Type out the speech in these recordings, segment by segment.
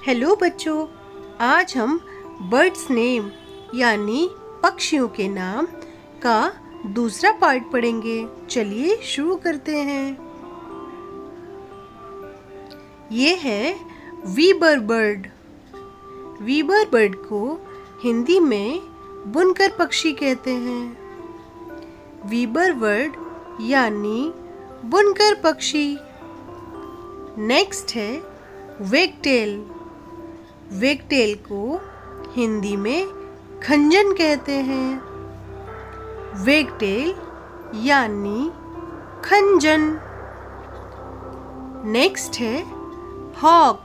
Hello बच्चों, आज हम बर्ड्स नेम यानी पक्षियों के नाम का दूसरा पार्ट पढ़ेंगे। चलिए शुरू करते हैं। ये है वीबर बर्ड। वीबर बर्ड को हिंदी में बुनकर पक्षी कहते हैं। वीबर बर्ड यानी बुनकर पक्षी। नेक्स्ट है वेगटेल। वेगटेल को हिंदी में खंजन कहते हैं। वेगटेल यानी खंजन। नेक्स्ट है हॉक।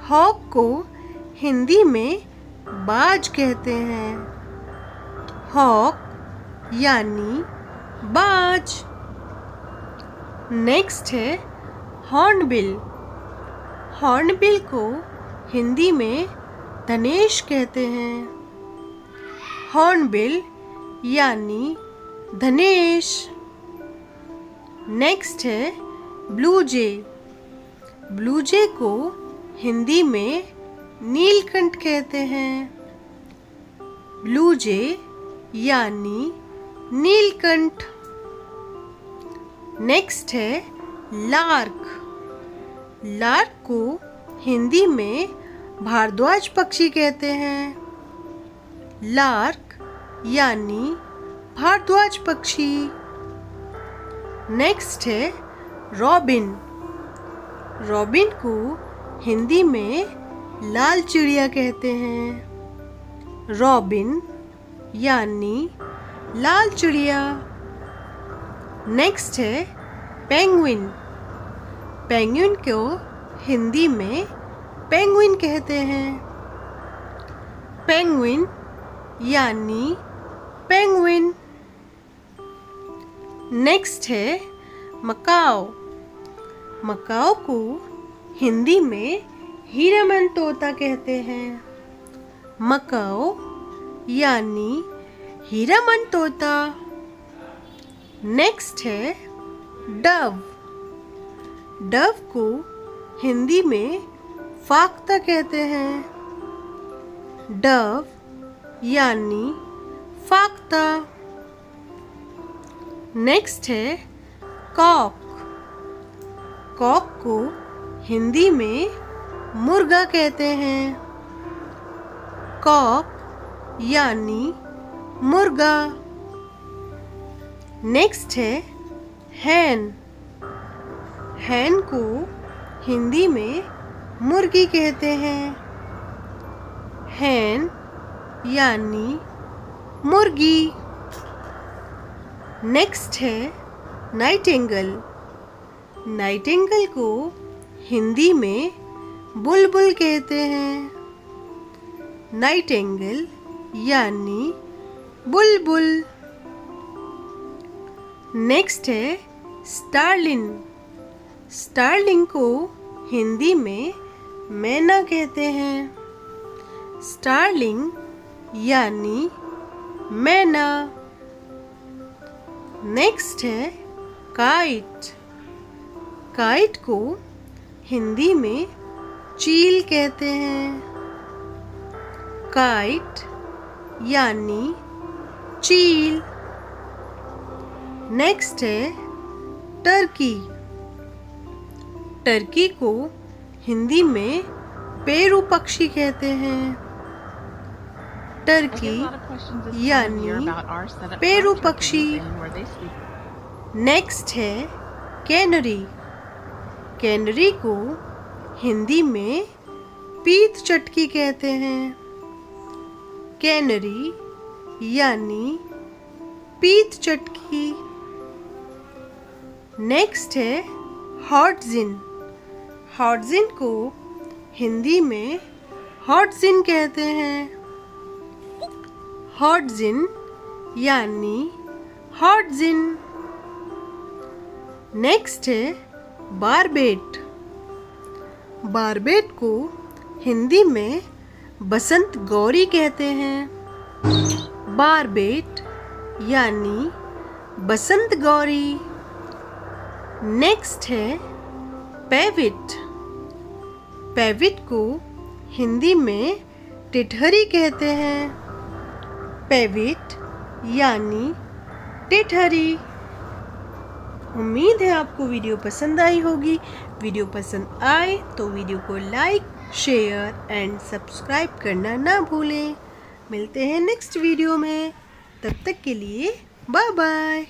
हॉक को हिंदी में बाज कहते हैं। हॉक यानी बाज। नेक्स्ट है हॉर्नबिल। हॉर्नबिल को हिंदी में धनेश कहते हैं। हॉर्नबिल यानी धनेश। नेक्स्ट है ब्लू जे। ब्लू जे को हिंदी में नीलकंठ कहते हैं। ब्लू जे यानी नीलकंठ। नेक्स्ट है लार्क। लार्क को हिंदी में भारद्वाज पक्षी कहते हैं। लार्क यानी भारद्वाज पक्षी। नेक्स्ट है रॉबिन। रॉबिन को हिंदी में लाल चिड़िया कहते हैं। रॉबिन यानी लाल चिड़िया। नेक्स्ट है पेंगुइन। पेंगुइन को हिंदी में पेंगुइन कहते हैं। पेंगुइन यानी पेंगुइन। नेक्स्ट है मकाओ। मकाओ को हिंदी में हीरामन तोता कहते हैं। मकाओ यानी हीरामन तोता। नेक्स्ट है डव। डव को हिंदी में फाख्ता कहते हैं। डव यानी फाख्ता। नेक्स्ट है कॉक। कॉक को हिंदी में मुर्गा कहते हैं। कॉक यानी मुर्गा। नेक्स्ट है हैन। हैन को हिंदी में मुर्गी कहते हैं। हैन यानी मुर्गी। नेक्स्ट है नाइटिंगेल। नाइटिंगेल को हिंदी में बुलबुल कहते हैं। नाइटिंगेल यानी बुलबुल। नेक्स्ट है स्टारलिन। स्टारलिन को हिंदी में मैना कहते हैं। स्टारलिंग यानी मैना। नेक्स्ट है काइट। काइट को हिंदी में चील कहते हैं। काइट यानी चील। नेक्स्ट है टर्की। टर्की को हिंदी में पेरू पक्षी कहते हैं। टर्की यानी पेरू पक्षी। नेक्स्ट है कैनरी। कैनरी को हिंदी में पीत चटकी कहते हैं। कैनरी यानी पीत चटकी। नेक्स्ट है हॉटजिन। हॉटजिन को हिंदी में हॉटजिन कहते हैं। हॉटजिन यानी हॉटजिन। नेक्स्ट है बारबेट। बारबेट को हिंदी में बसंत गौरी कहते हैं। बारबेट यानी बसंत गौरी। नेक्स्ट है पेविट। पैविट को हिंदी में टिटहरी कहते हैं। पैविट यानी टिटहरी। उम्मीद है आपको वीडियो पसंद आई होगी। वीडियो पसंद आए तो वीडियो को लाइक, शेयर एंड सब्सक्राइब करना ना भूलें। मिलते हैं नेक्स्ट वीडियो में। तब तक के लिए बाय बाय।